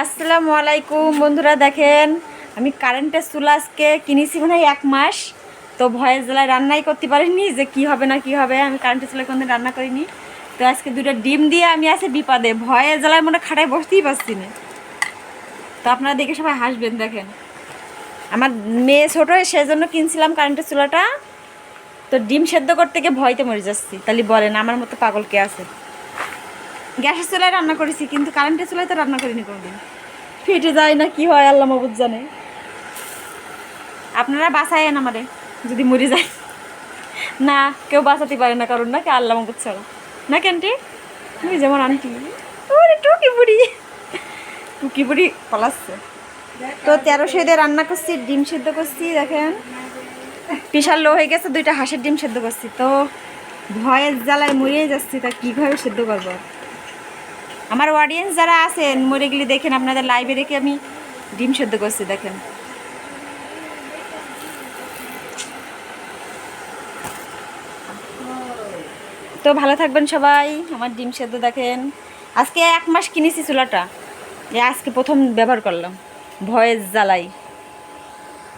আসসালামু আলাইকুম বন্ধুরা, দেখেন আমি কারেন্টের চুলা আজকে কিনেছি মনে হয় 1 মাস। তো ভয়ের জ্বালায় রান্নাই করতে পারিনি, যে কি হবে না কি হবে। আমি কারেন্টের চুলায় কোনোদিন রান্না করিনি। তো আজকে 2টা ডিম দিয়ে আমি আছি বিপদে, ভয়ের জ্বালায় মনে খাটায় বসতেই পারছি না। তো আপনারা দেখে সবাই হাসবেন। দেখেন আমার মেয়ে ছোটো, সেজন্য কিনছিলাম কারেন্টের চুলাটা। তো ডিম সেদ্ধ করতে গিয়ে ভয়তে মরে যাচ্ছি। তাহলে বলেন আমার মতো পাগল কে আছে। গ্যাসের চুলায় রান্না করেছি, কিন্তু কারেন্টের চুলায় তো রান্না করিনি কোনোদিন। ফেটে যায় না কি হয় আল্লাহ মাবুদ জানে। আপনারা বাঁচায়েন আমারে যদি মরে যায়। না, কেউ বাঁচাতে পারে না, কারণ নাকি আল্লাহ মাবুদ ছাড়া। না কেনটি তুমি যেমন আন্টি, ওরে টুকি বুড়ি, টুকি বুড়ি পলাচ্ছে। তো 1300 দিয়ে রান্না করছি, ডিম সেদ্ধ করছি। দেখেন বিশাল লো হয়ে গেছে, 2টা হাঁসের ডিম সেদ্ধ করছি। তো ভয়ের জ্বালায় মরিয়ে যাচ্ছি, তা কীভাবে সেদ্ধ করবো। আমার অডিয়েন্স যারা আছেন মরে গেলে দেখেন, আপনাদের লাইভে রেখে আমি ডিম সেদ্ধ করছি। দেখেন তো ভালো থাকবেন সবাই। আমার ডিম সেদ্ধ দেখেন, আজকে 1 মাস কিনেছি চুলাটা, আজকে প্রথম ব্যবহার করলাম ভয়েস জ্বালাই।